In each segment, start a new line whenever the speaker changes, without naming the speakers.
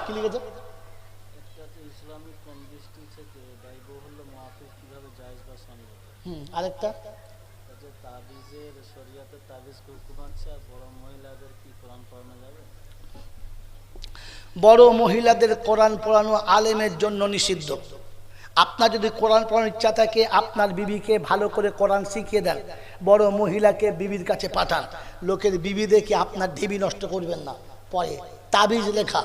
কি লিখেছে? আরেকটা বড় মহিলাদের কোরআন পড়ানো আলেমের জন্য নিষিদ্ধ। আপনার যদি কোরআন পড়ানোর ইচ্ছা থাকে আপনার বিবিকে ভালো করে কোরআন শিখিয়ে দেন, বড় মহিলাকে বিবির কাছে পাঠান। লোকের বিবি দেখে আপনার ঢিবি নষ্ট করবেন না। পরে তাবিজ লেখা,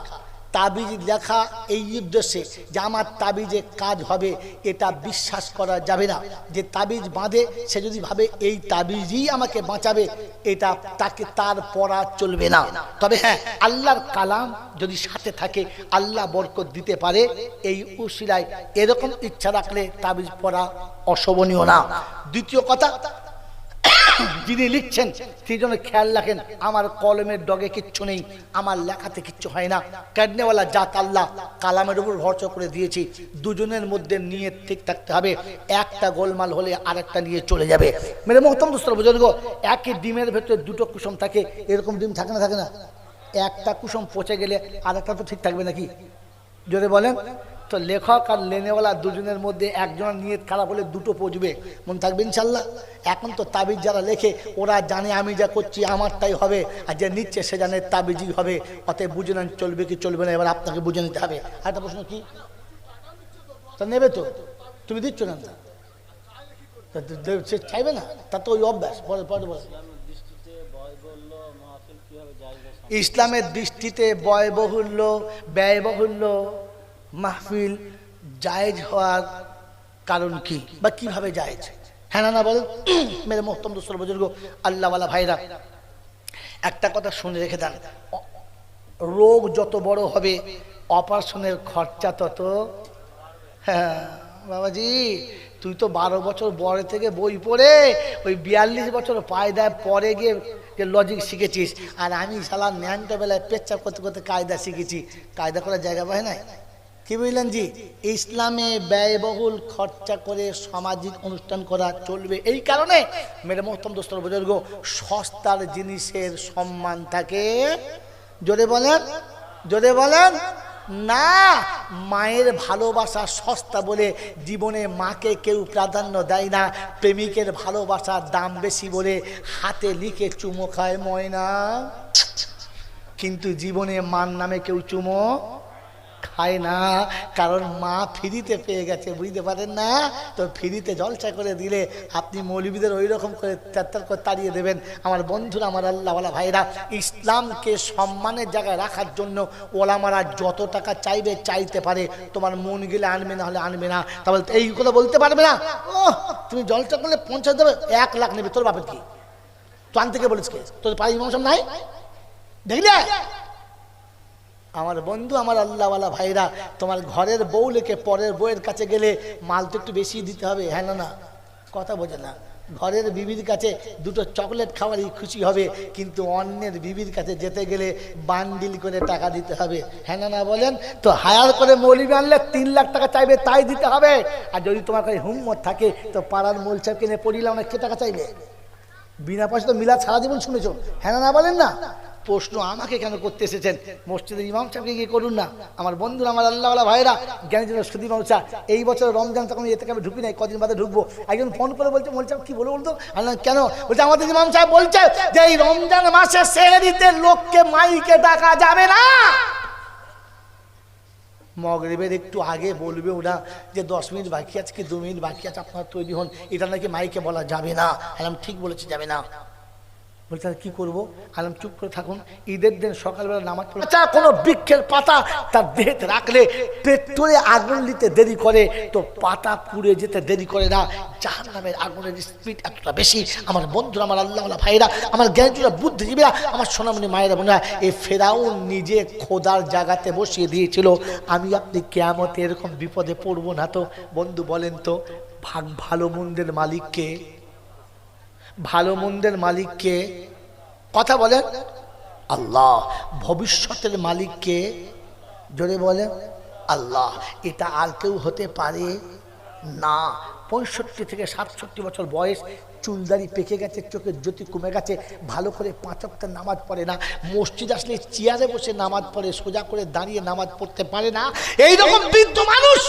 তাবিজ লেখা এই উদ্দেশ্যে যে আমার তাবিজে কাজ হবে এটা বিশ্বাস করা যাবে না। যে তাবিজ বাঁধে সে যদি ভাবে এই তাবিজই আমাকে বাঁচাবে, এটা তাকে তার পড়া চলবে না। তবে হ্যাঁ, আল্লাহর কালাম যদি সাথে থাকে আল্লাহ বরকত দিতে পারে। এই উসিলায় এরকম ইচ্ছা রাখলে তাবিজ পড়া অশোভনীয় না। দ্বিতীয় কথা, যিনি লিখছেন সেই জন্য খেয়াল রাখেন আমার কলমের ডগে কিচ্ছু নেই, আমার লেখাতে কিচ্ছু হয় না। কাটনেওয়ালা জাত আল্লাহ কালামের উপর ভরসা করে দিয়েছি। দুজনের মধ্যে নিয়ত ঠিক থাকতে হবে। একটা গোলমাল হলে আরেকটা নিয়ে চলে যাবে। মেরে মোহতরম দোস্ত বুজুর্গ, একই ডিমের ভেতরে দুটো কুসুম থাকে, এরকম ডিম থাকে না? থাকে না? একটা কুসুম পচে গেলে আরেকটা তো ঠিক থাকবে নাকি? জোরে বলেন তো। লেখক আর লেনেওয়ালা দুজনের মধ্যে একজনের নিয়ত খারাপ হলে দুটো পচবে। মন থাকবে ইনশাল্লাহ। এখন তো তাবিজ যারা লেখে ওরা জানে আমি যা করছি আমারটাই হবে, আর যে নিচ্ছে সে জানে তাবিজই হবে। অতএব বুঝে নেন চলবে কি চলবে না, এবার আপনাকে বুঝে নিতে হবে। আর একটা প্রশ্ন কি, তা নেবে তো? তুমি দিচ্ছ না, সে চাইবে না, তা তো ওই অভ্যাস। পরে পরে বলে ইসলামের দৃষ্টিতে ব্যয়বহুল্য ব্যয়বহুল্য মাহফিল জায়েজ হওয়ার কারণ কি বা কিভাবে জায়েজ? হ্যাঁ না বলেন মেরে মোহতরম দোস্ত বুজুর্গ আল্লাহওয়ালা ভাইরা, একটা কথা শুনে রেখে দেন, রোগ যত বড় হবে অপারেশনের খরচা তত। হ্যাঁ বাবাজি, তুই তো 12 বছর বড় থেকে বই পড়ে ওই 42 বছর পায়দায় পরে গিয়ে যে লজিক শিখেছিস, আর আমি শালা ন্যাংটা বেলায় পেচ্ছাপ করতে করতে কায়দা শিখেছি। কায়দা করার জায়গা পায় নাই। কি বুঝলেন জি? ইসলামে ব্যয়বহুল খরচা করে সামাজিক অনুষ্ঠান করা চলবে। এই কারণে মেরে মোহতরম দোস্তর বুজুর্গ, সস্তার জিনিসের সম্মান থাকে। জোরে বলেন, জোরে বলেন না। মায়ের ভালোবাসা সস্তা বলে জীবনে মাকে কেউ প্রাধান্য দেয় না। প্রেমিকের ভালোবাসার দাম বেশি বলে হাতে লিখে চুমো খায় ময়না, কিন্তু জীবনে মার নামে কেউ চুমো খায় না। কারণ মা ফ্রিতে পেয়ে গেছে, বুঝতে পারেন না তো? ফ্রিতে জলসা করে দিলে আপনি মৌলবীদের ওই রকম করে ত্যাত্তার করে তাড়িয়ে দেবেন। আমার বন্ধুরা, আমার আল্লাহওয়ালা ভাইরা, ইসলামকে সম্মানের জায়গায় রাখার জন্য ওলামারা যত টাকা চাইবে চাইতে পারে। তোমার মন গেলে আনবে, না হলে আনবে না। তাহলে এই কথা বলতে পারবে না, ও তুমি জলসা করলে 50 দেবে, 1 লাখ নেবে। তোর বাপের কি? তো আন থেকে বলিস কে? তোর পাড়ি ইমাম সাহেব নাই দেখলে? আমার বন্ধু, আমার আল্লাহওয়ালা ভাইরা, তোমার ঘরের বউ লেখে পরের বউয়ের কাছে গেলে মাল তো একটু বেশি দিতে হবে। হ্যাঁ না? কথা বোঝে না। ঘরের বিবির কাছে দুটো চকলেট খাওয়ারই খুশি হবে, কিন্তু অন্যের বিবির কাছে যেতে গেলে বান্ডিল করে টাকা দিতে হবে। হ্যাঁ না বলেন তো? হায়ার করে মৌলবি আনলে 3 লাখ টাকা চাইবে, তাই দিতে হবে। আর যদি তোমার কাছে হুম্মত থাকে তো পাড়ার মৌল সাহেব কিনে পড়িলে অনেক কে টাকা চাইবে? বিনা পয়সা তো মিলাদ সারা জীবন শুনেছ। হ্যাঁ না বলেন না? প্রশ্ন আমাকে কেন করতে এসেছেন? মসজিদের ইমাম সাহেবকে গিয়ে করুন না। আমার বন্ধুরা, আমার আল্লাহওয়ালা ভাইরা, জ্ঞানী সুদী মানুষা, এই বছর রমজান তখন এতে আমি ঢুকি নাই, কদিন বাদে ঢুকবো। একজন ফোন করে বলছে, বলছে কি বলে বলতো? কেন? বলছে আমাদের ইমাম সাহেব বলছে যে এই রমজান মাসে সেহরিতে লোককে মাইকে ডাকা যাবে না। মগরিবের একটু আগে বলবে ওরা যে 10 মিনিট বাকি আছে কি 2 মিনিট বাকি আছে, আপনারা তৈরি হন। এটা নাকি মাইকে বলা যাবে না। আলাম ঠিক বলেছি, যাবে না। বলছে কি করবো? আলাম চুপ করে থাকুন। ঈদের দিন সকালবেলা নামাজ পড়ে কোনো বৃক্ষের পাতা তার দেহেতে রাখলে পেট্রোলে আগুন দিতে দেরি করে, তো পাতা পুড়ে যেতে দেরি করে না। জাহান্নামের আগুনের স্পিড এতটা বেশি। আমার বন্ধুরা, আমার আল্লাহওয়ালা ভাইরা, আমার জ্ঞানীরা, বুদ্ধিজীবীরা, আমার সোনামণি মায়েরা বোনেরা, এই ফেরাউন নিজে খোদার জায়গাতে বসিয়ে দিয়েছিল। আমি আপনি কিয়ামতে এরকম বিপদে পড়বো না তো? বন্ধু বলেন তো, ভালো মন্দের মালিককে? ভালো মন্দের মালিককে? কথা বলেন। আল্লাহ। ভবিষ্যতের মালিককে? জোরে বলেন আল্লাহ। এটা আর কেউ হতে পারে না। 65 থেকে 67 বছর বয়স চুলদারি পেকে গেছে, চোখের জ্যোতি কমে গেছে, ভালো করে 5 ওয়াক্ত নামাজ পড়ে না, মসজিদ আসলে চেয়ারে বসে নামাজ পড়ে, সোজা করে দাঁড়িয়ে নামাজ পড়তে পারে না। এইরকম বৃদ্ধ মানুষ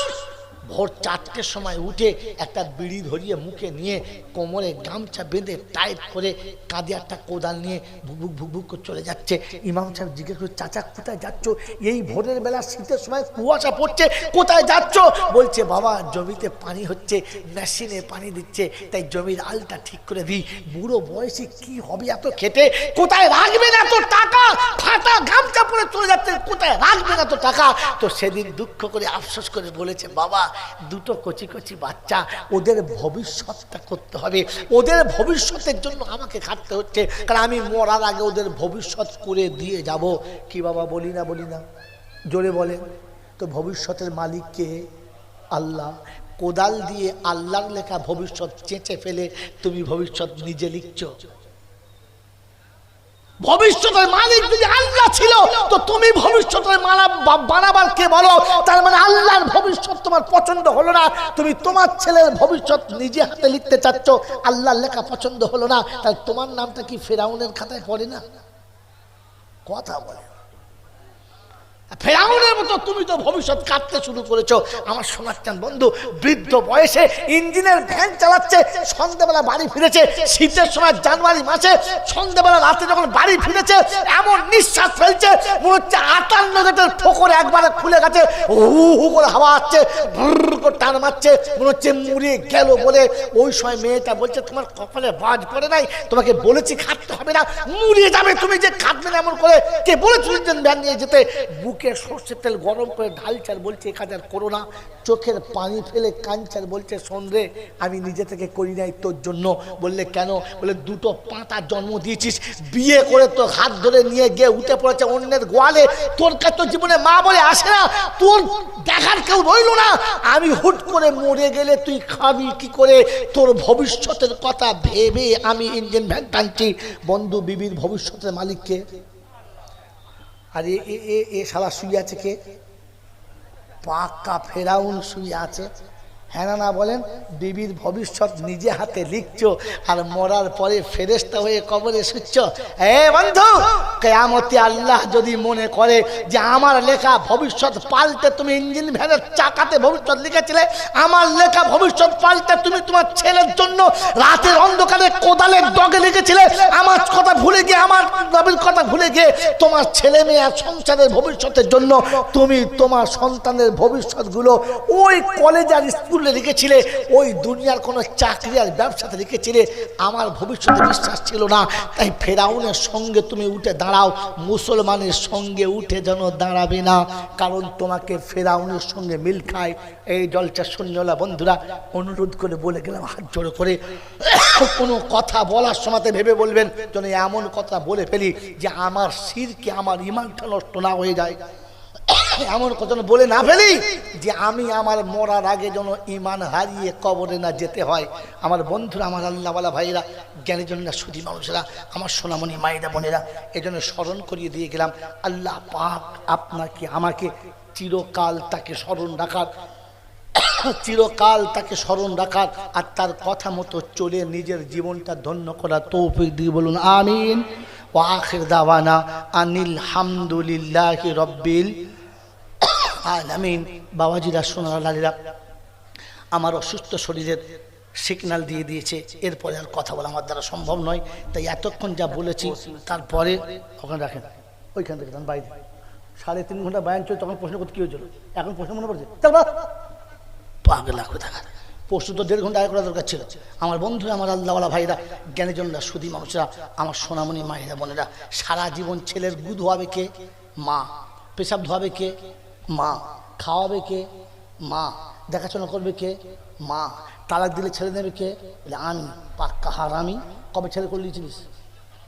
ভোর 4টের সময় উঠে একটা বিড়ি ধরিয়ে মুখে নিয়ে কোমরে গামছা বেঁধে টাইট করে কাঁধে একটা কোদাল নিয়ে ভুক ভুক ভুক করে চলে যাচ্ছে। ইমাম সাহেব জিজ্ঞেস করে, চাচা কোথায় যাচ্ছ? এই ভোরের বেলা শীতের সময় কুয়াশা পড়ছে, কোথায় যাচ্ছ? বলছে, বাবা জমিতে পানি হচ্ছে, মেশিনে পানি দিচ্ছে, তাই জমির আলটা ঠিক করে দিই। বুড়ো বয়সে কি হবে এত খেটে? কোথায় রাখবেন এত টাকা? ফাটা গামছা পরে চলে যাচ্ছে, কোথায় রাখবেন এত টাকা? তো সেদিন দুঃখ করে আফসোস করে বলেছে, বাবা দুটো কচি কচি বাচ্চা, ওদের ভবিষ্যৎটা করতে হবে, ওদের ভবিষ্যতের জন্য আমাকে খাটতে হচ্ছে, কারণ আমি মরার আগে ওদের ভবিষ্যৎ করে দিয়ে যাব। কি বাবা বলি না বলি না? জোরে বলেন তো। ভবিষ্যতের মালিক কে? আল্লাহ। কোদাল দিয়ে আল্লাহর লেখা ভবিষ্যৎ চেঁচে ফেলে তুমি ভবিষ্যৎ নিজে লিখছো। ভবিষ্যতের মালিক যদি আল্লাহ ছিল তো তুমি ভবিষ্যতের বানাবার কে বলো? তার মানে আল্লাহর ভবিষ্যৎ তোমার পছন্দ হলো না, তুমি তোমার ছেলের ভবিষ্যৎ নিজে হাতে লিখতে চাচ্ছ, আল্লাহর লেখা পছন্দ হলো না, তাই তোমার নামটা কি ফেরাউনের খাতায় পড়ে না? কথা বলে ফেরাউনের মতো তুমি তো ভবিষ্যৎ কাটতে শুরু করেছো। আমার সোনার চান বন্ধু বৃদ্ধ বয়সে ইঞ্জিনের ভ্যান চালাচ্ছে, সন্ধ্যাবেলা বাড়ি ফিরেছে, শীতের সময় জানুয়ারি মাসে সন্ধ্যাবেলা রাতে যখন বাড়ি ফিরেছে এমন নিঃশ্বাস ফেলছে মনে হচ্ছে 58 গেটের ঠোকর একবারে খুলে গেছে, হু হু করে হাওয়া আসছে, ভুর করে টান মারছে, মনে হচ্ছে মুড়িয়ে গেল বলে। ওই সময় মেয়েটা বলছে, তোমার কপালে বাজ পড়ে নাই? তোমাকে বলেছি খাটতে হবে না, মুড়িয়ে যাবে তুমি, যে খাটবে না এমন করে কে বলেছিল ইঞ্জিন ভ্যান নিয়ে যেতে? বুকে সর্ষের তেল গরম করে ঢালচার, বলছে এ কাজ আর করো না। চোখের পানি ফেলে কাঞ্চার, বলছে শোন রে, আমি নিজে থেকে করি নাই তোর জন্য। বললে কেন? বলে দুটো পাঁতা জন্ম দিয়েছিস, বিয়ে করে তো হাত ধরে নিয়ে গিয়ে উঠে পড়েছে অন্যের গোয়ালে, তোর কাছে তো জীবনে মা বলে আসে না, তোর দেখার কেউ রইল না। আমি হুট করে মরে গেলে তুই খাবি কি করে? তোর ভবিষ্যতের কথা ভেবে আমি ইঞ্জিন ভ্যান টানছি। বন্ধু বিবির ভবিষ্যতের মালিককে। আর এ শালা শুয়ে আছে কে? পাক্কা ফেরাউন শুয়ে আছে। হ্যাঁ না বলেন? বিবির ভবিষ্যৎ নিজে হাতে লিখছো আর মরার পরে ফেরেশতা হয়ে কবরে শুচ্ছ। এ বন্ধু, কিয়ামতে আল্লাহ যদি মনে করে যে আমার লেখা ভবিষ্যৎ পাল্টে তুমি ইঞ্জিন ভ্যানের চাকাতে ভবিষ্যৎ লিখেছিলে, আমার লেখা ভবিষ্যৎ পাল্টে তুমি তোমার ছেলের জন্য রাতের অন্ধকারে কোদালের ডগে লিখেছিলে, আমার কথা ভুলে গিয়ে, আমার নবীর কথা ভুলে গিয়ে তোমার ছেলে মেয়ে আর সংসারের ভবিষ্যতের জন্য তুমি তোমার সন্তানের ভবিষ্যৎগুলো ওই কলেজ আর স্কুল লিখেছিলে, ওই দুনিয়ার কোন চাকরি আর ব্যবসাতে লিখেছিলে। আমার ভবিষ্যতে বিশ্বাস ছিল না, তাই ফেরাউনের সঙ্গে তুমি উঠে দাঁড়াও, মুসলমানের সঙ্গে উঠে যেন দাঁড়াবে না, কারণ তোমাকে ফেরাউনের সঙ্গে মিল খায়। এই জলসা শূন্যলা বন্ধুরা অনুরোধ করে বলে গেলাম হাত জোড়ো করে, কোনো কথা বলার সময় ভেবে বলবেন যেন এমন কথা বলে ফেলি যে আমার শিরকে, আমার ঈমানটা নষ্ট না হয়ে যায়। এমন কথা বলে না ফেলি যে আমি আমার মরার আগে যেন ঈমান হারিয়ে কবরে না যেতে হয়। আমার বন্ধুরা, আমার আল্লাহওয়ালা ভাইরা, জ্ঞানী জন্য সুধী মানুষেরা, আমার সোনামণি মায়েরা বোনেরা, এই জন্য স্মরণ করিয়ে দিয়ে গেলাম, আল্লাহ পাক আপনাকে আমাকে চিরকাল তাকে স্মরণ রাখার, চিরকাল তাকে স্মরণ রাখার আর তার কথা মতো চলে নিজের জীবনটা ধন্য করার তৌফিক দিয়ে বলুন আমিন। ওয়া আখির দাওয়ানা আনিল হামদুলিল্লাহি রাব্বিল আলামিন। বাবাজিরা, সোনার লালীরা, আমার অসুস্থ শরীরের সিগন্যাল দিয়ে দিয়েছে, এরপরে আর কথা বলা আমার দ্বারা সম্ভব নয়, তাই এতক্ষণ যা বলেছি তারপরে ওখানে রাখেন, ওইখান থেকে বাইরে 3.5 ঘন্টা বায়ান চলে, তখন প্রশ্ন করতে কি হয়েছিল, এখন প্রশ্ন মনে পড়ছে? পাগলা কোথাকার, প্রশ্ন তো 1.5 ঘন্টা আগে করা দরকার ছিল। আমার বন্ধুরা, আমার আল্লাহওয়ালা ভাইরা, জ্ঞানীজনরা, সুধী মানুষরা, আমার সোনামণি মায়েরা বোনেরা, সারা জীবন ছেলের দুধ ধোয়াবে কে? মা। পেশাব ধোয়াবে কে? মা। খাওয়াবে কে? মা। দেখাশোনা করবে কে? মা। তালাক দিলে ছেড়ে নেবে কে? আমি। পাক্কা হারামি। কবে ছেলে করে নিয়েছিলিস?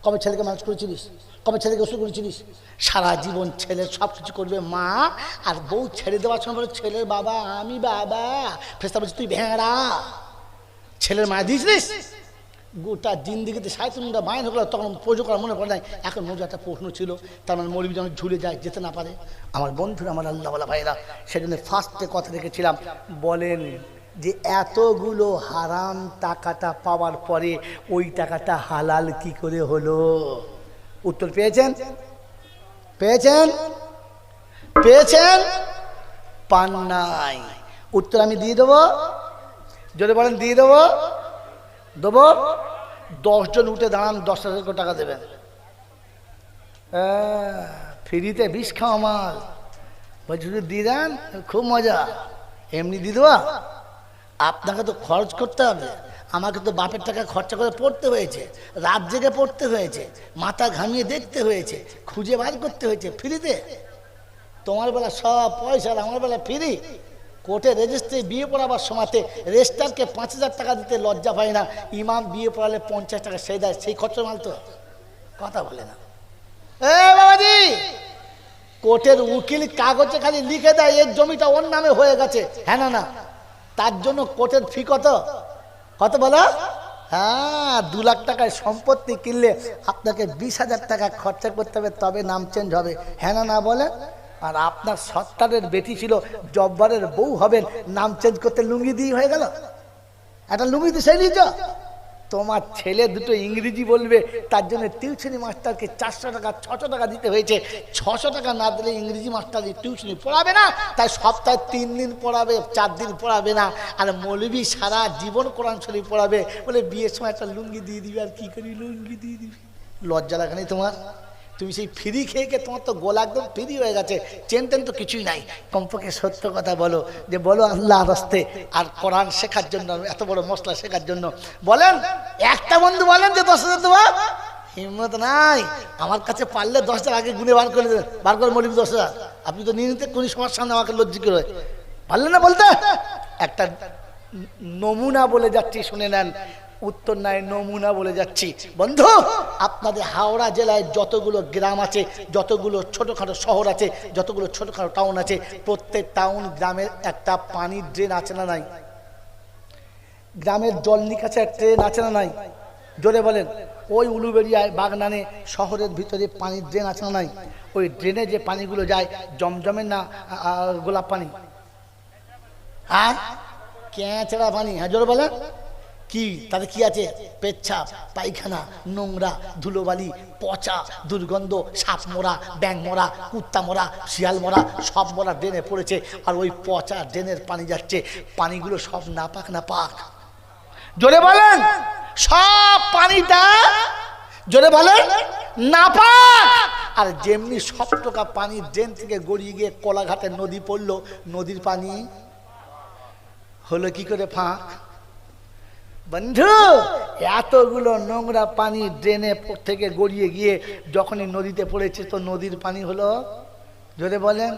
কবে ছেলেকে মানুষ করেছিলিস? কবে ছেলেকে ওষুধ করেছিলিস? সারা জীবন ছেলের সব কিছু করবে মা, আর বউ ছেড়ে দেওয়ার সময় বলে ছেলের বাবা আমি বাবা, ফেরেশতা বলছে তুই ভেড়া। ছেলের মায়া দিয়েছিলিস? গোটা জিন্দিগিতে 3.5 মাইন হলো, তখন পুজো করা মনে পড়ে নাই। এখন মজা একটা প্রশ্ন ছিল, তার মানে মৌলবি যেন ঝুলে যায়, যেতে না পারে। আমার বন্ধুরা, আমার আল্লাহওয়ালা ভাইরা, সেজন্য ফার্স্টে কথা রেখেছিলাম, বলেন যে এতগুলো হারাম টাকাটা পাওয়ার পরে ওই টাকাটা হালাল কি করে হলো? উত্তর পেয়েছেন? পেয়েছেন? পেয়েছেন? পান নাই। উত্তর আমি দিয়ে দেবো, যদি বলেন দিয়ে দেবো, দেবো। 10 জন উঠে দাঁড়ান, 10,000 টাকা দেবেন। ফ্রিতে বিষ খাওয়া মাল বলছি, যদি দিয়ে দেন খুব মজা। এমনি দিয়ে দেওয়া? আপনাকে তো খরচ করতে হবে, আমাকে তো বাপের টাকা খরচা করে পড়তে হয়েছে, রাত জেগে পড়তে হয়েছে, মাথা ঘামিয়ে দেখতে হয়েছে, খুঁজে বার করতে হয়েছে। ফ্রিতে? তোমার বেলা সব পয়সা, আমার বেলা ফ্রি। কোর্টে রেজিস্ট্রি বিয়ে পড়াবার সময়তে রেজিস্ট্রারকে 5,000 টাকা দিতে লজ্জা পায় না, ইমাম বিয়ে পড়ালে 50 টাকা সেই দেয়, সেই খরচ মাল তো। কথা বলে না। বাবাজি, কোর্টের উকিল কাগজে খালি লিখে দেয় এর জমিটা ওর নামে হয়ে গেছে, হ্যাঁ না না, তার জন্য কোর্টের ফি কত? কত বলো? হ্যাঁ, 2 লাখ টাকায় সম্পত্তি কিনলে আপনাকে 20,000 টাকা খরচা করতে হবে, তবে নাম চেঞ্জ হবে, হ্যাঁ না না বলে? আর আপনার সত্তারের বেটি ছিল, জব্বারের বউ হবেন, নাম চেঞ্জ করতে লুঙ্গি দিয়ে হয়ে গেল। একটা লুঙ্গি দিয়ে সেই নিয়েছ। তোমার ছেলে দুটো ইংরেজি বলবে, তার জন্য টিউশনি মাস্টারকে 400 টাকা 600 টাকা দিতে হয়েছে। 600 টাকা না দিলে ইংরেজি মাস্টার টিউশনি পড়াবে না, তাই সপ্তাহে 3 দিন পড়াবে, 4 দিন পড়াবে না। আর মৌলবি সারা জীবন কোরআন শরীফ পড়াবে, বলে বিয়ের সময় একটা লুঙ্গি দিয়ে দিবি। আর কি করি, লুঙ্গি দিয়ে দিবি। লজ্জা লাগে না তোমার? তুমি সেই ফ্রি খেয়ে খেয়ে তোমার তো গোলা একদম ফ্রি হয়ে গেছে, চেন টেন তো কিছুই নাই। কমপক্ষে সত্য কথা বলো, যে বলো আল্লাহ রাস্তে আর কোরআন শেখার জন্য, এত বড় মশলা শেখার জন্য বলেন। একটা বন্ধু বলেন যে 10,000 দেবো, হিম্মত নাই। আমার কাছে পারলে 10 আগে গুনে বার করে দেবেন, বার করে মলিবি 10,000। আপনি তো নিয়ে নিতে কোন সময় সামনে আমাকে লজ্জিত করে পারলেন না বলতে। একটা নমুনা বলে যাচ্ছি, শুনে নেন। উত্তর নাই, নমুনা বলে যাচ্ছি। বন্ধু, আপনাদের হাওড়া জেলায় যতগুলো গ্রাম আছে, যতগুলো ছোটখাটো শহর আছে, যতগুলো ছোটখাটো টাউন আছে, প্রত্যেক টাউন গ্রামের একটা পানির ড্রেন আছে না নাই? গ্রামের জল নিকাশের ট্রেন আছে না নাই? জোরে বলেন। ওই উলুবেড়িয়ায়, বাগনানে, শহরের ভিতরে পানির ড্রেন আছে না নাই? ওই ড্রেনে যে পানিগুলো যায়, জমজমের না গোলাপ পানি? হ্যাঁ, ক্যাঁচড়া পানি। হ্যাঁ, জোরে বলেন। কি তাতে কি আছে? পেচ্ছাপ, পায়খানা, নোংরা, ধুলোবালি, পচা, দুর্গন্ধ, সাপ মরা, ব্যাং মরা, কুত্তা মরা, শিয়াল মরা, সব মরা ড্রেনে পড়েছে। আর ওই পচা ড্রেনের পানি যাচ্ছে, পানিগুলো সব নাপাক নাপাক। জোরে বলেন। সব পানিটা, জোরে বলেন, নাপাক। আর যেমনি সব টাকা পানি ড্রেন থেকে গড়িয়ে গিয়ে কোলাঘাটের নদী পড়লো, নদীর পানি হলো কি করে ফাঁক? বন্ধু, এতগুলো নোংরা পানি ড্রেনে থেকে গড়িয়ে গিয়ে যখনই নদীতে পড়েছে, তো নদীর পানি হলো, জোরে বলেন,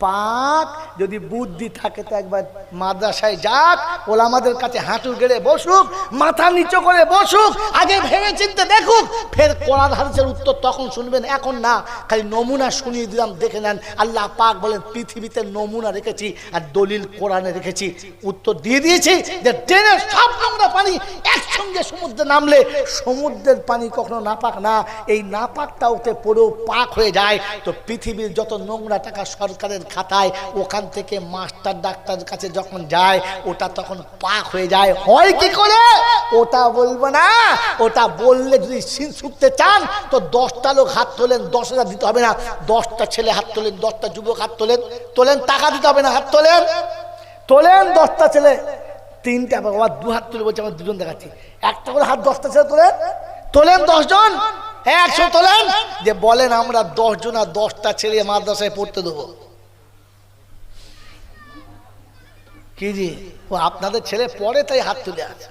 পাক। যদি বুদ্ধি থাকে তো একবার মাদ্রাসায় যাক, ওলামাদের কাছে হাঁটু গেড়ে বসুক, মাথা নিচু করে বসুক, আগে ভেবে চিন্তে দেখুক, ফের কোরআন হাদিসের উত্তর তখন শুনবেন, এখন না। খালি নমুনা শুনিয়ে দিলাম, দেখে নেন। আল্লাহ পাক বলেন, পৃথিবীতে নমুনা রেখেছি আর দলিল কোরআনে রেখেছি। উত্তর দিয়ে দিয়েছি যে ড্রেনের সব নোংরা পানি একসঙ্গে সমুদ্রে নামলে সমুদ্রের পানি কখনো নাপাক না, এই নাপাকটা ওতে পড়েও পাক হয়ে যায়। তো পৃথিবীর যত নোংরা টাকা সরকারের খাতায়, ওখান থেকে মাস্টার ডাক্তারের কাছে যখন যায়, ওটা তখন পাক হয়ে যায়। হয় কি করে ওটা বলবো না, ওটা বললে যদি সিন শুকতে চান তো 10টা লোক হাত তোলেন, 10,000 দিতে হবে না। 10টা ছেলে হাত তোলেন, 10টা যুবক হাত তোলেন, তোলেন, টাকা দিতে হবে না, হাত তোলেন, তোলেন। 10টা ছেলে, 3টা, আবার 2 হাত তুলে বলছে, আমার 2জন দেখাচ্ছি, একটা করে হাত 10টা ছেলে তোলেন, তোলেন 10 জন, 100 তোলেন। যে বলেন আমরা 10 জন আর 10টা ছেলে মাদ্রাসায় পড়তে দেবো। কি জি, ও আপনাদের ছেলে পড়ে তাই হাত তুলে আছে।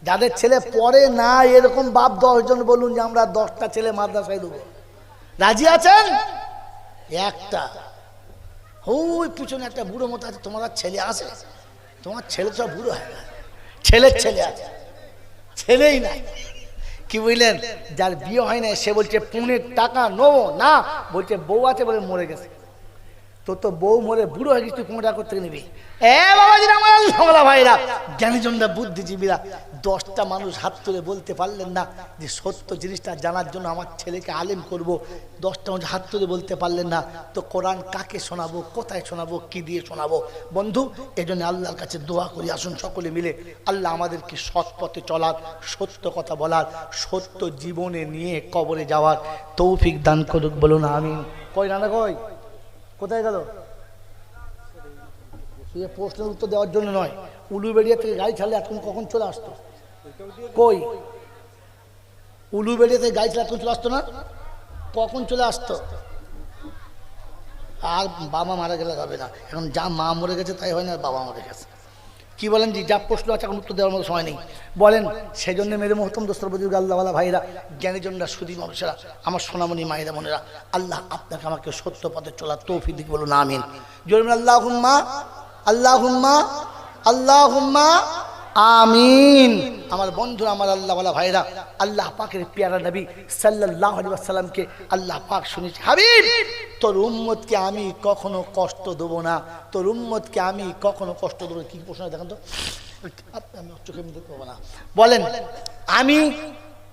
যাদের ছেলে পড়ে না, এরকম বাপ 10 জন বলুন যে আমরা 10টা ছেলে মাদ্রাসায় দেবো। রাজি আছেন? একটা ওই পিছনে একটা বুড়ো মতো আছে, তোমার ছেলে আছে? তোমার ছেলে সব বুড়ো হয় না, ছেলের ছেলে আছে, ছেলেই নাই। কি বুঝলেন? যার বিয়ে হয় না সে বলছে 15 টাকা নেবো না, বলছে বউ আছে বলে মরে গেছে। তো বউ মরে বুড়ো হয়ে গেছিস, তুই কোমরটা করতে নিবি? বাবাজি আমার ভাইরা, জ্ঞানীজনরা, বুদ্ধিজীবীরা, 10টা মানুষ হাত তুলে বলতে পারলেন না যে সত্য জিনিসটা জানার জন্য আমার ছেলেকে আলেম করব। 10টা মানুষ হাত তুলে বলতে পারলেন না, তো কোরআন কাকে শোনাবো, কোথায় শোনাবো, কি দিয়ে শোনাবো? বন্ধু, এজন্য আল্লাহর কাছে দোয়া করি, আসুন সকলে মিলে আল্লাহ আমাদেরকে সৎ পথে চলার, সত্য কথা বলার, সত্য জীবনে নিয়ে কবরে যাওয়ার তৌফিক দান করুক, বলুন আমিন। কই রানা কই, কোথায় গেল? প্রশ্নের উত্তর দেওয়ার জন্য নয়, উলুবেড়িয়া থেকে গাড়ি ছাড়লে এখন কখন চলে আসতো? কই উলুবেড়িয়া থেকে গাড়ি ছাড়লে এখন চলে আসতো না? কখন চলে আসতো? আর বাবা মারা গেলে হবে না, এখন যা মা মরে গেছে তাই হয় না, বাবা মরে গেছে। কি বলেন জি? যা প্রশ্ন আছে এখন উত্তর দেওয়ার মতো সময় নেই, বলেন। সেই জন্য মেরে মহতম দোস্তর বুজুর্গ আল্লাহওয়ালা ভাইরা, জ্ঞানীজনরা, সুধী মানুষেরা, আমার সোনামণি মায়েরা বোনেরা, আল্লাহ আপনাকে আমাকে সত্য পথে চলার তৌফিক দিক, বলুন আমিন। জোরে আল্লাহুম্মা আল্লাহুম্মা আল্লাহুম্মা আমিন। আমার বন্ধুরা, আমার আল্লাহওয়ালা ভাইরা, আল্লাহ পাকের প্যারা নবী সাল্লাল্লাহু আলাইহি ওয়াসাল্লামকে আল্লাহ পাক শুনেছি, হাবিব তোর উম্মতকে আমি কখনো কষ্ট দেব না, তোর উম্মতকে আমি কখনো কষ্ট দেবো। কি প্রশ্ন দেখেন তো, আমি চোখে দেখতে পাবো না। বলেন, আমি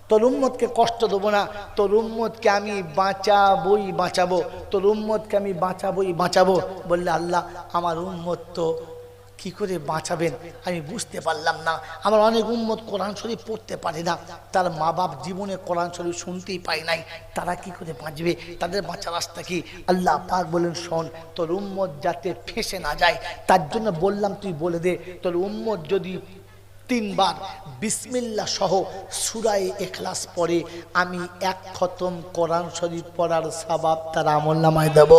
তোর উম্মতকে কষ্ট দেবো না, তোর উম্মতকে আমি বাঁচাবই বাঁচাবো, তোর উম্মতকে আমি বাঁচাবই বাঁচাবো। বললে আল্লাহ আমার উম্মত তো কি করে বাঁচাবেন আমি বুঝতে পারলাম না। আমার অনেক উম্মত কোরআন শরীফ পড়তে পারে না, তার মা বাপ জীবনে কোরআন শরীফ শুনতেই পায় নাই, তারা কি করে বাঁচবে? তাদের বাঁচার রাস্তা কি? আল্লাহ পাক বলেন, শোন, তোর উম্মত যাতে ফেঁসে না যায় তার জন্য বললাম তুই বলে দে, তোর উম্মত যদি 3 বার বিসমিল্লাহ সহ সূরা ইখলাস পড়ে, আমি 1 খতম কোরআন শরীফ পড়ার সওয়াব তার আমলনামায় দেব।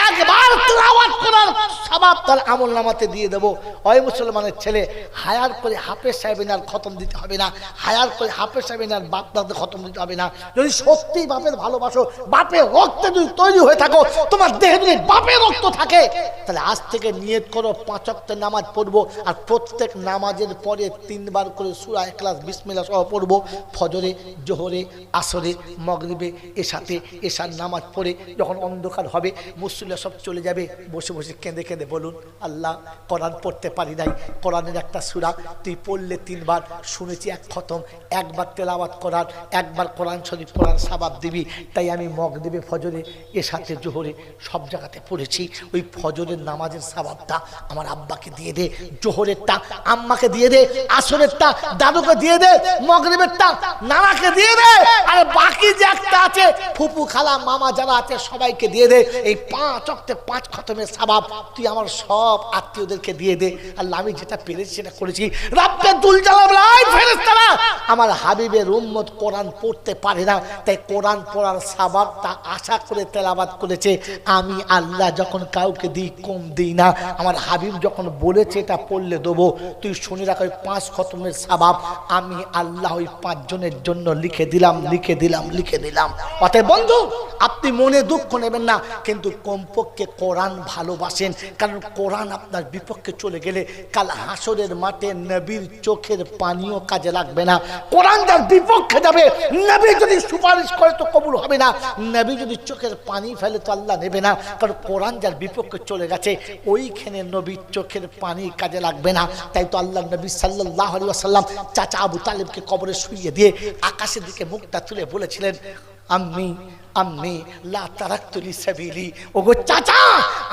একবার তেলাওয়াত করার সওয়াব তার আমলনামাতে দিয়ে দেব। ওই মুসলমানের ছেলে, হায়ার করে হাফেজ সাহেবের আর খতম দিতে হবে না, হায়ার করে হাফেজ সাহেবের আর বাপ দাদা খতম দিতে হবে না। যদি সত্যি বাপের ভালোবাসো, বাপের রক্তে যদি তৈরি হয়ে থাকো, তোমার দেহে যদি বাপের রক্ত থাকে, তাহলে আজ থেকে নিয়ত করো 5 ওয়াক্তের নামাজ পড়বো, আর প্রত্যেক নামাজের পরে 3 বার করে সূরা ইখলাস বিসমিল্লাহ সহ পড়বো। ফজরে, জোহরে, আসরে, মাগরিবে, এশাতে, এশার নামাজ পড়ে যখন অন্ধকার হবে, মুসল্লিরা সব চলে যাবে, বসে বসে কেঁদে কেঁদে বলুন, আল্লাহ কোরআন পড়তে পারি নাই, কোরআনের একটা সূরা তুই পড়লে 3 বার, শুনেছি 1 খতম, 1 বার তেলাওয়াত করার, 1 বার কোরআন শরীফ পড়ার সওয়াব দিবি, তাই আমি মাগরিবে, ফজরে, এশাতে, জোহরে সব জায়গাতে পড়েছি। ওই ফজরের নামাজের সওয়াবটা আমার আব্বাকে দিয়ে দে, জোহরেরটা আম্মাকে দিয়ে দে, আসরেরটা দাদুকে দিয়ে দে, মাগরিবেরটা নানাকে দিয়ে দে, আর বাকি যে একটা আছে ফুপু খালা মামা যারা আছে সবাইকে দিয়ে দে। এই 5 ওয়াক্তে 5 খতমের সওয়াব তুই আমার সব আত্মীয়দেরকে দিয়ে দে। আল্লাহ আমি যেটা পেরেছি সেটা করেছি। রব্বে দুল জালাল ফেরেশতারা, আমার হাবিবের উম্মত কোরআন পড়তে পারে না, তাই কোরআন পড়ার সওয়াবটা আশা করে তেলাওয়াত করেছে। আমি আল্লাহ যখন কাউকে দিই কম দিই না, আমার হাবিব যখন বলেছে এটা পড়লে দেবো, তুই শুনে রাখ, 5 খতমের সওয়াব আমি আল্লাহ ওই 5 জনের জন্য লিখে দিলাম, লিখে দিলাম, লিখে দিলাম। অতএব বন্ধু, আপনি মনে দুঃখ নেবেন না, কিন্তু কমপক্ষে কোরআন ভালোবাসেন, কারণ কোরআন আপনার বিপক্ষে চলে গেলে কাল হাসরের মাঠে নবীর চোখের পানিও কাজে লাগবে না। কোরআন যার বিপক্ষে যাবে, নবী যদি সুপারিশ করে তো কবুল হবে না, নবী যদি চোখের পানি ফেলে তো আল্লাহ নেবে না, কারণ কোরআন যার বিপক্ষে চলে গেছে ওইখানে নবীর চোখের পানি কাজে লাগবে না। তাই তো আল্লাহ নবী সাল্লাল্লাহু আলাইহি ওয়াসাল্লাম চাচা আবু তালেবকে কবরে শুইয়ে দিয়ে আকাশের দিকে মুখটা তুলে বলেছিলেন, আম্মি আম্মি লা তারাকতুলি সাবিলি, ওগো চাচা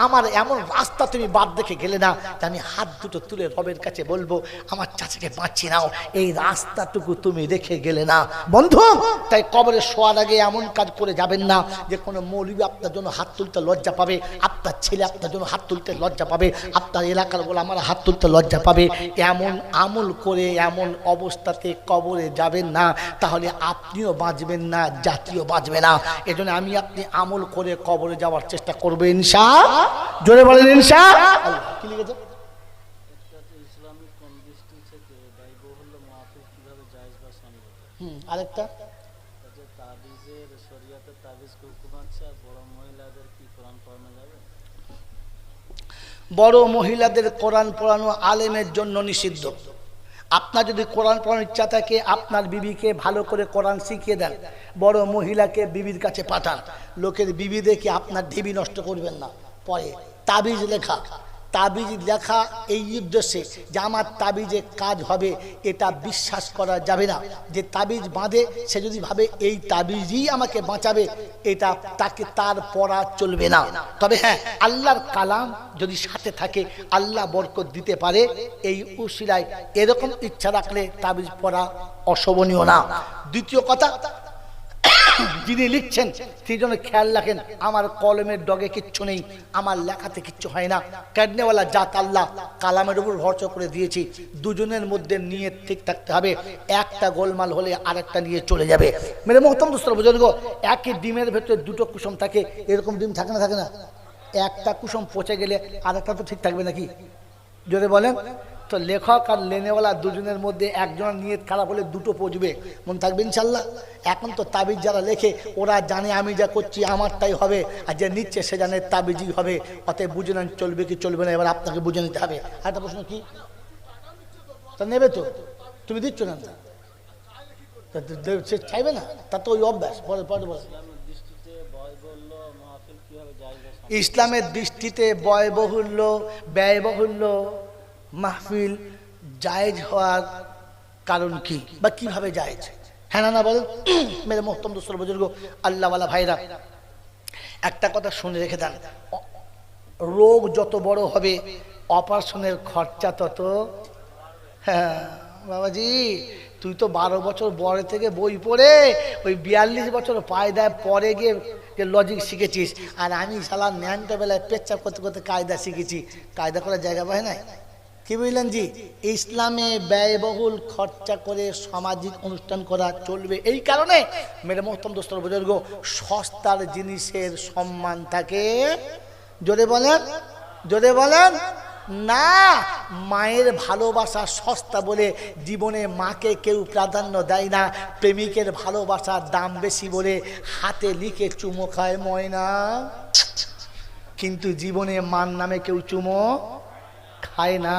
আমার এমন রাস্তা তুমি বাদ দেখে গেলে না, আমি হাত দুটো তুলে রবের কাছে বলবো আমার চাচাকে বাঁচিয়ে নাও, এই রাস্তাটুকু তুমি রেখে গেলে না। বন্ধু, তাই কবরে শোয়ার আগে এমন কাজ করে যাবেন না যে কোনো মৌলবি আপনার জন্য হাত তুলতে লজ্জা পাবে, আপনার ছেলে আপনার জন্য হাত তুলতে লজ্জা পাবে, আপনার এলাকার বলে আমার হাত তুলতে লজ্জা পাবে। এমন আমল করে এমন অবস্থাতে কবরে যাবেন না, তাহলে আপনিও বাঁচবেন না, জাতিও বাঁচবে না। এজন্য আমি আপনি আমল করে কবরে যাওয়ার চেষ্টা করবেন ইনশাআল্লাহ। জোরে বলেন ইনশাআল্লাহ। কি লিখেছে?
ইসলামিক কোন দৃষ্টি থেকে ব্যয়বহুল মাহফিল কিভাবে জায়েজ বা সন্ন্যাস?
আরেকটা
যে তাবিজের শরীয়তে তাবিজ হুকুম আছে, আর বড় মহিলাদের কি কোরআন পড়ানো যাবে?
বড় মহিলাদের কোরআন পড়ানো আলেমের জন্য নিষিদ্ধ। আপনার যদি কোরআন পড়ানোর ইচ্ছা থাকে, আপনার বিবিকে ভালো করে কোরআন শিখিয়ে দেন, বড় মহিলাকে বিবির কাছে পাঠান। লোকের বিবি দেখে আপনার ঢিবি নষ্ট করবেন না, পরে তাবিজ লেখা, তাবিজ লেখা এই উদ্দেশ্যে যে আমার তাবিজে কাজ হবে, এটা বিশ্বাস করা যাবে না। যে তাবিজ বাঁধে সে যদি ভাবে এই তাবিজই আমাকে বাঁচাবে, এটা তাকে তার পড়া চলবে না। তবে হ্যাঁ, আল্লাহর কালাম যদি সাথে থাকে আল্লাহ বরকত দিতে পারে। এই উসিলায় এরকম ইচ্ছা রাখলে তাবিজ পড়া অশোভনীয় না। দ্বিতীয় কথা, যিনি লিখছেন সেই জন্য খেয়াল রাখেন আমার কলমের ডগে কিচ্ছু নেই, আমার লেখাতে কিচ্ছু হয় না। কাটনেওয়ালা জাত আল্লাহ কালামের উপর ভরসা করে দিয়েছি। দুজনের মধ্যে নিয়ত ঠিক থাকতে হবে। একটা গোলমাল হলে আরেকটা নিয়ে চলে যাবে। মেরে মোহতরম দোস্তরা বুজুর্গ, একই ডিমের ভেতরে দুটো কুসুম থাকে, এরকম ডিম থাকে না? থাকে না? একটা কুসুম পচে গেলে আরেকটা তো ঠিক থাকবে নাকি? জোরে বলেন তো। লেখক আর লেনেওয়ালা দুজনের মধ্যে একজনের নিয়ত খারাপ হলে দুটো পচবে, মন থাকবে ইনশাল্লাহ। এখন তো তাবিজ যারা লেখে ওরা জানে আমি যা করছি আমারটাই হবে, আর যে নিচ্ছে সে জানে তাবিজই হবে। অতএব বুঝে নেন চলবে কি চলবে না, এবার আপনাকে বুঝে নিতে হবে। আর একটা প্রশ্ন কি, তা নেবে তো? তুমি দিচ্ছ না, সে চাইবে না, তা তো ওই অভ্যাস। পরে পরে বলে ইসলামের দৃষ্টিতে ব্যয়বহুল্য ব্যয়বহুল্য মাহফিল জায়েজ হওয়ার কারণ কি বা কিভাবে জায়েজ? হ্যাঁ না বলেন মেরে মোহতরম দোস্তর বুজুর্গ আল্লাহওয়ালা ভাইরা, একটা কথা শুনে রেখে দেন, রোগ যত বড় হবে অপারেশনের খরচা তত। হ্যাঁ বাবাজি, তুই তো 12 বছর বড় থেকে বই পড়ে ওই 42 বছর পায়দায় পরে গিয়ে যে লজিক শিখেছিস, আর আমি শালা ন্যানটা বেলায় পেচ্ছাপ করতে করতে কায়দা শিখেছি। কায়দা করার জায়গা পায় না। কি বুঝলেন জি? ইসলামে ব্যয়বহুল খরচা করে সামাজিক অনুষ্ঠান করা চলবে এই কারণে মেরে মোহতরম দোস্তর বুজুর্গ, সস্তার জিনিসের সম্মান থাকে। জোরে বলেন, জোরে বলেন না। মায়ের ভালোবাসা সস্তা বলে জীবনে মাকে কেউ প্রাধান্য দেয় না। প্রেমিকের ভালোবাসার দাম বেশি বলে হাতে লিখে চুমো খায় ময়না, কিন্তু জীবনে মার নামে কেউ চুমো খায় না।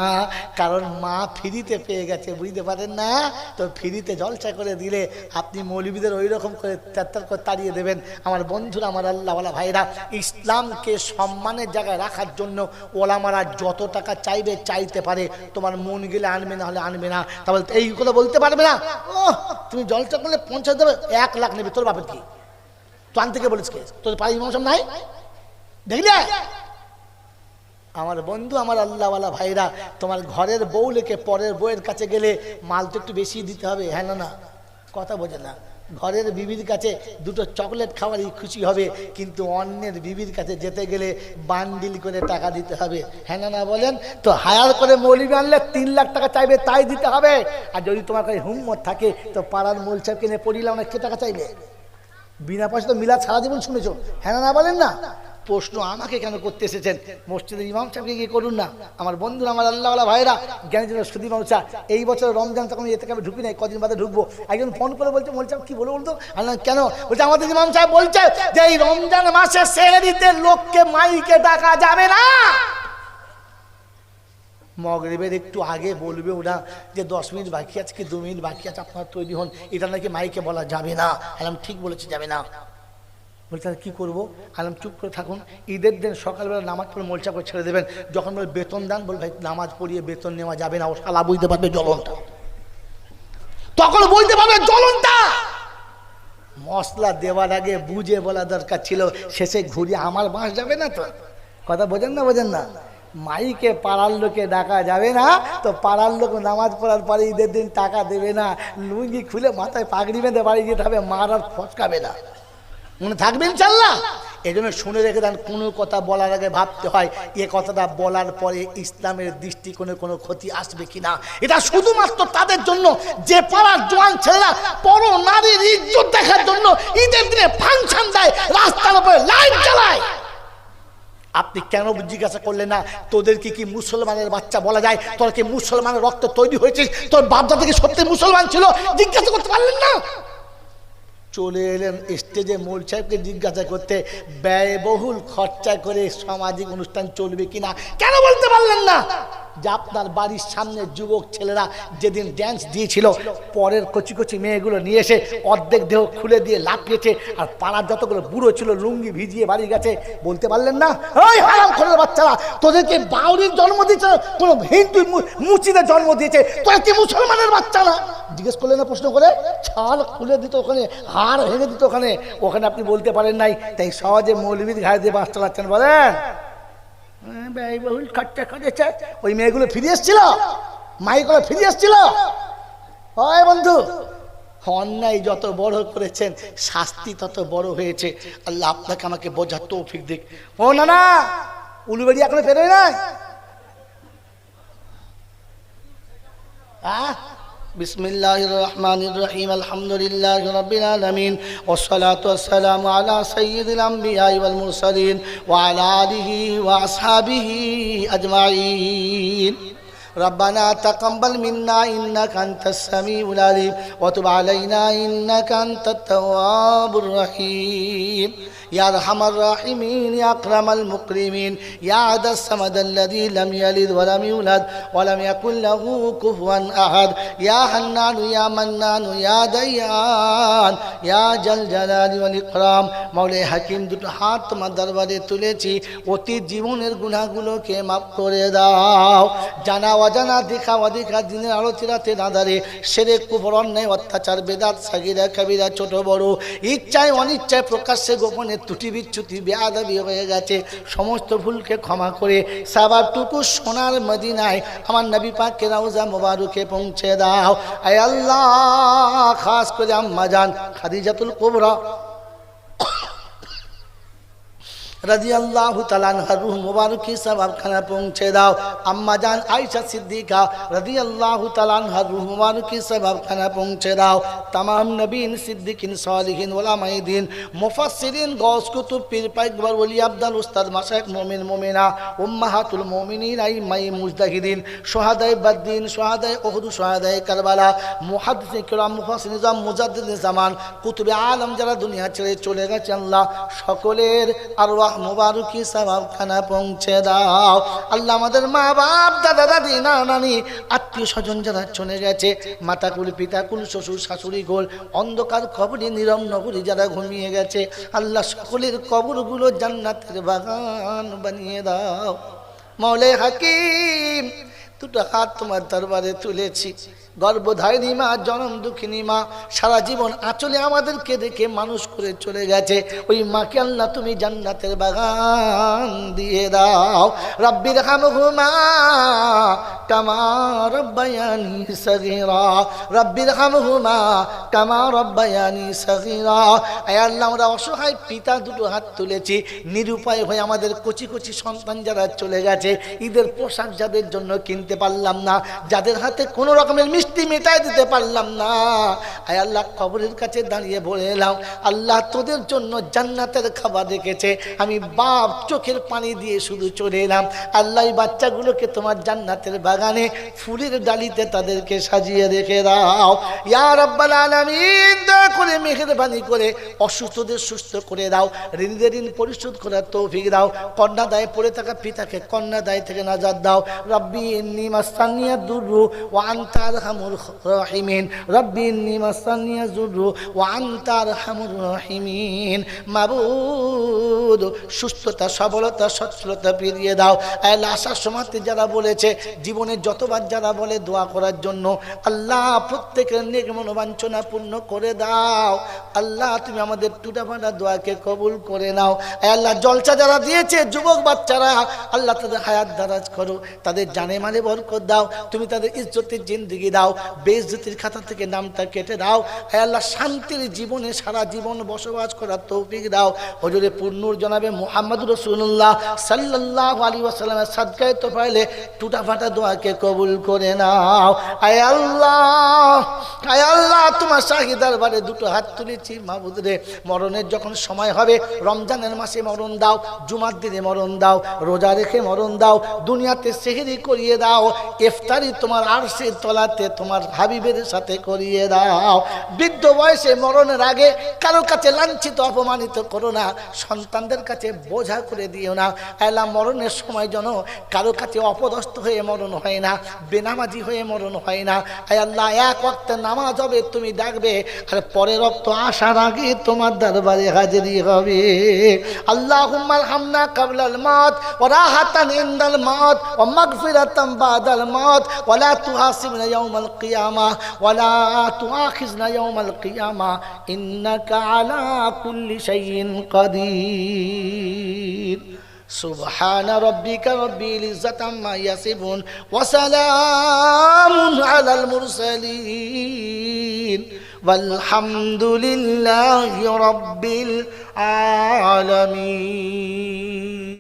কারণ মা ফ্রিতে পেয়ে গেছে, বুঝতে পারেন না তো? ফ্রিতে জলসা করে দিলে আপনি মৌলবীদের ওই রকম করে ত্যাত্তার করে তাড়িয়ে দেবেন। আমার বন্ধুরা, আমার আল্লাহওয়ালা ভাইরা, ইসলামকে সম্মানের জায়গায় রাখার জন্য ওলামারা যত টাকা চাইবে চাইতে পারে। তোমার মন গেলে আনবে, না হলে আনবে না। তাহলে এই কথা বলতে পারবে না, ও তুমি জলসা করলে 50 দেবে, 1 লাখ নেবে। তোর বাপের কি? তো আন থেকে বলিস কে? তোর পাড়ি ইমাম সাহেব নাই দেখলে? আমার বন্ধু, আমার আল্লাহওয়ালা ভাইরা, তোমার ঘরের বউ লেখে পরের বউয়ের কাছে গেলে মাল তো একটু বেশি দিতে হবে। হ্যাঁ না? কথা বোঝে না। ঘরের বিবির কাছে দুটো চকলেট খাওয়ারই খুশি হবে, কিন্তু অন্যের বিবির কাছে যেতে গেলে বান্ডিল করে টাকা দিতে হবে। হ্যাঁ না বলেন তো? হায়ার করে মৌলবি আনলে 3 লাখ টাকা চাইবে, তাই দিতে হবে। আর যদি তোমার কাছে হুম্মত থাকে তো পাড়ার মোল সাহেব কিনে পড়িলাম না, কে টাকা চাইবে? বিনা পয়সা তো মিলাদ সারা জীবন শুনেছ। হ্যাঁ না বলেন না? প্রশ্ন আমাকে কেন করতে এসেছেন? মসজিদের ইমাম সাহেবকে গিয়ে করুন না। আমার বন্ধুরা, আমার আল্লাহওয়ালা ভাইরা, জ্ঞানী সুদী মানুষা, এই বছর রমজান তখন এতে আমি ঢুকি নাই, কদিন বাদে ঢুকবো। একজন ফোন করে বলছে, বলছে কি বলে বলতো? আল্লাহ কেন? বলছে আমাদের ইমাম সাহেব বলছে যে এই রমজান মাসে সেহরিতে লোককে মাইকে ডাকা যাবে না। মগরিবের একটু আগে বলবে ওরা যে 10 মিনিট বাকি আছে কি 2 মিনিট বাকি আছে, আপনারা তৈরি হন। এটা নাকি মাইকে বলা যাবে না। আলাম ঠিক বলেছে, যাবে না। বলছে কি করবো? আলাম চুপ করে থাকুন। ঈদের দিন সকালবেলা নামাজ পড়ে মোলচা করে ছেড়ে দেবেন। যখন বলে বেতন দান, বল ভাই নামাজ পড়িয়ে বেতন নেওয়া যাবে না। ও শালা বুঝতে পারবে জ্বলনটা, তখন বুঝতে পারবে জ্বলনটা। মশলা দেওয়ার আগে বুঝে বলা দরকার ছিল, শেষে ঘুরিয়ে আমার বাঁশ যাবে না। তো কথা বোঝেন না? বোঝেন না? মাইকে পাড়ার লোকে ডাকা যাবে না, তো পাড়ার লোক নামাজ পড়ার পরে ঈদের দিন টাকা দেবে না। লুঙ্গি খুলে মাথায় পাগড়ি বেঁধে বাড়ি যেতে হবে, মার আর ফসকাবে না। মনে থাকবে ইনশাআল্লাহ। এই জন্য শুনে রেখে দেন, কোনো কথা বলার আগে ভাবতে হয় এ কথাটা বলার পরে ইসলামের দৃষ্টিকোণে কোনো ক্ষতি আসবে কিনা। এটা শুধুমাত্র তাদের জন্য যে পাড়ার জোয়ান ছেলেরা পর নারীর ইজ্জত দেখার জন্য ঈদের দিনে ফাংশন দেয়, রাস্তার উপরে লাইট জ্বালায়। আপনি কেন জিজ্ঞাসা করলেন না তোদের কি মুসলমানের বাচ্চা বলা যায়? তোর কি মুসলমানের রক্ত তৈরি হয়েছিস? তোর বাপদাদা কি সত্যি মুসলমান ছিল? জিজ্ঞাসা করতে পারলেন না? চলে এলেন স্টেজে মৌল সাহেবকে জিজ্ঞাসা করতে, ব্যয়বহুল খরচা করে সামাজিক অনুষ্ঠান চলবে কিনা, কেন বলতে পারলেন না? যে আপনার বাড়ির সামনে যুবক ছেলেরা যেদিন ড্যান্স দিয়েছিল, পরের কচি কচি মেয়েগুলো নিয়ে এসে অর্ধেক দেহ খুলে দিয়ে লাফিয়েছে, আর পাড়ার যতগুলো বুড়ো ছিল লুঙ্গি ভিজিয়ে বাড়ি গেছে। বলতে পারলেন না, ওই হারামখোরের বাচ্চারা, তোদেরকে বাউরির জন্ম দিয়েছে কোন হিন্দু মুচিদের জন্ম দিয়েছে, তোরা কি মুসলমানের বাচ্চা না? জিজ্ঞেস করলেন না প্রশ্ন করে? ছাল খুলে দিত ওখানে, হাড় ভেঙে দিত ওখানে। ওখানে আপনি বলতে পারেন নাই, তাই সহজে মৌলবীর ঘাড়ে দিয়ে বাস চালাচ্ছেন। বলেন ব্যয়বহুল খরচা করেছে, ওই মেয়েগুলো ফিরে এসছিল, মাইগুলো ফিরে এসছিল। হয় বন্ধু, অন্যায় যত বড় করেছেন শাস্তি তত বড় হয়েছে। আল্লাহ আপনাকে আমাকে বোঝার তৌফিক দিক। ও না না, উলুবেড়ি এখনো ফেরে নাই? বিসমিল্লাহির রহমানির রহিম, আলহামদুলিল্লাহি রাব্বিল আলামিন, ওয়াসসালাতু ওয়াসসালামু আলা সাইয়্যিদিল আমবিয়া ওয়াল মুরসালিন ওয়া আলা আলিহি ওয়া আসহাবিহি আজমাইন। ربنا تقبل منا إنك أنت السميع العليم وتب علينا إنك أنت التواب الرحيم يا أرحم الراحمين يا أكرم المكرمين يا عد الصمد الذي لم يلد ولم يولد ولم يكن له كفوا أحد يا حنان يا منان يا ديان يا جل جلال والإكرام। মওলা হাকিম, দুটো হাত তোমার দরবারে তুলেছি, অতীত জীবনের গুনাহগুলোকে মাফ করে দাও। জানা অজানা, দেখা অদেখা, দিনের আলো চিরাতে না দাঁড়ে শিরক, কুফর, অন্যায়, অত্যাচার, বেদাত, সাগীরা কবিরা, ছোট বড়, ইচ্ছায় অনিচ্ছায়, প্রকাশ্যে গোপনে ত্রুটি বিচ্যুতি বেয়াদবি হয়ে গেছে, সমস্ত ভুলকে ক্ষমা করে সাবাবটুকু সোনার মদিনায় আমার নবী পাকের রওজা মোবারকে পৌঁছে দাও। আয় আল্লাহ, খাস করে আম্মা জান খাদিজাতুল কুবরা রাদিয়াল্লাহু তাআলা আনহার রূহ মুবারকি সওয়াবখানা পৌঁছে দাও। আম্মা জান আয়েশা সিদ্দিকা রাদিয়াল্লাহু তাআলা আনহার রূহ মুবারকি সওয়াবখানা পৌঁছে দাও। तमाम নবীন, সিদ্দিকিন, সালিহিন, উলামায়ে দ্বীন, মুফাসসিরিন, গাউস, কুতুব, পীর, পাইগম্বর, ওলি, আবদাল, উস্তাদ, মাশায়েখ, মুমিন, মুমিনা, উম্মাহাতুল মুমিনিন, আইম্মায়ে মুজতাহিদিন, শুহাদায়ে বদরিন, শুহাদায়ে উহুদ, শুহাদায়ে কারবালা, মুহাদ্দিসিন কিরাম, মুফাসসিরিন নিজাম, মুজাদ্দিদিন জামান, কুতুবে আলম যারা দুনিয়া ছেড়ে চলে গেছে, আল্লাহ সকলের আরওয়াহ মুবারকি সওয়াবখানা পৌঁছে দাও। আল্লাহ আমাদের মা বাপ, দাদা দাদি, নানা নানি, আত্মীয় স্বজন যারা চলে গেছে, মাতাকুল, পিতাকুল, শ্বশুর শাশুড়ি গোল, অন্ধকার কবরে, নীরব নগরী যারা ঘুমিয়ে গেছে, আল্লাহ সকলের কবরগুলো জান্নাতের বাগান বানিয়ে দাও। মওলা হাকিম, দুটো হাত তোমার দরবারে তুলেছি, গর্ভধারিণী মা, জনম দুঃখিনী মা, সারা জীবন আঁচলে আমাদেরকে দেখে মানুষ করে চলে গেছে, ওই মাকে আল্লাহ তুমি জান্নাতের বাগান দিয়ে দাও। রাব্বির হামহুমা কামা রাব্বায়ানি সগীরা, রাব্বির হামহুমা কামা রাব্বায়ানি সগীরা। আয় আল্লাহ, আমরা অসহায় পিতা দুটো হাত তুলেছি, নিরুপায় হয়ে আমাদের কচি কচি সন্তান যারা চলে গেছে, ঈদের পোশাক যাদের জন্য কিনতে পারলাম না, যাদের হাতে কোনো রকমের মিষ্টি মেটাই দিতে পারলাম না, আয় আল্লাহ কবরের কাছে দাঁড়িয়ে বলে এলাম, আল্লাহ তোদের জন্য জান্নাতের খাবার রেখেছে, আমি বাপ চোখের পানি দিয়ে শুধু চলে এলাম। আল্লাহ এই বাচ্চাগুলোকে তোমার জান্নাতের বাগানে ফুলের ডালিতে তাদেরকে সাজিয়ে রেখে দাও। ইয়া রাব্বাল আলামিন, দয়া করে মেহেরবানি করে অসুস্থদের সুস্থ করে দাও, ঋণীদের ঋণ পরিশোধ করার তৌফিক দাও, কন্যা দায়ে পড়ে থাকা পিতাকে কন্যা দায় থেকে নাজাত দাও। রব্বি ইন্নী মাসানিয়া দুররু ওয়া আনতা আরহামুর রাহিমিন, রব্বি ইন্নী মাসানিয়া দুররু ওয়া আনতা আরহামুর রাহিমিন। মাবুদ, সুস্থতা, সবলতা, সচ্ছলতা ফিরিয়ে দাও। আল্লাহ আশার সমাপ্তি যারা বলেছে, জীবনে যতবার যারা বলে দোয়া করার জন্য, আল্লাহ প্রত্যেকের নেক মনোবাঞ্ছনা পূর্ণ করে দাও। আল্লাহ তুমি আমাদের টুটাফাটা দোয়াকে কবুল করে নাও। আল্লাহ জলসা যারা দিয়েছে, যুবক বাচ্চারা, আল্লাহ তাদের হায়াত দারাজ করো, তাদের জানে মালে বরকত দাও, তুমি তাদের ইজ্জতের জিন্দেগি দাও, বেইজ্জতির খাতা থেকে নামটা কেটে দাও। হে আল্লাহ, শান্তির জীবনে সারা জীবন বসবাস করার তৌফিক দাও। হযরতে পূর্ণুর জনাবে মুহাম্মদুর রাসূলুল্লাহ সাল্লাল্লাহু আলাইহি ওয়াসাল্লামের সাদকায়ে তো পাইলে টুটাফাটা দোয়াকে কবুল করে নাও। আয় আল্লাহ, আয় আল্লাহ, তোমার শাহী দরবারে দুটো হাত তুলেছি মাবুদ রে, মরণের যখন সময় হবে, রমজানের মাসে মরণ দাও, জুমার দিনে মরণ দাও, রোজা রেখে মরণ দাও, দুনিয়াতে সেহরি করিয়ে দাও, ইফতারি তোমার আরশের তলাতে তোমার হাবিবের সাথে করিয়ে দাও। বৃদ্ধ বয়সে মরণের আগে কারো কাছে লাঞ্ছিত অপমানিত করো না, সন্তানদের কাছে বোঝা করে দিও না। আল্লাহ মরণের সময় যেন কারো কাছে অপদস্থ হয়ে মরণ হয় না, বেনামাজি হয়ে মরণ হয় না। আল্লাহ এক ওয়াক্তে নামাজ হবে তুমি ডাকবে, আর পরের রক্ত আসার আগে তোমার দরবারে হাজিরি হবে। আল্লাহুম্মা আরহামনা কাবলাল মাউত ওয়া রাহাতান ইনদাল মাউত ওয়া মাগফিরাতান বাদাল মাউত ওয়া লা তুহাসিবনা ইয়াওমাল কিয়ামাহ ওয়া লা তুআখিযনা ইয়াওমাল কিয়ামাহ ইন্নাকা আলা কুল্লি শাইইন কাদির। সুবহান রাব্বিকা রাব্বিল ইজ্জাতি আম্মা ইয়াসিফুন ওয়া সালামুন আলাল মুরসালিন ওয়ালহামদুলিল্লাহি রাব্বিল আলামিন।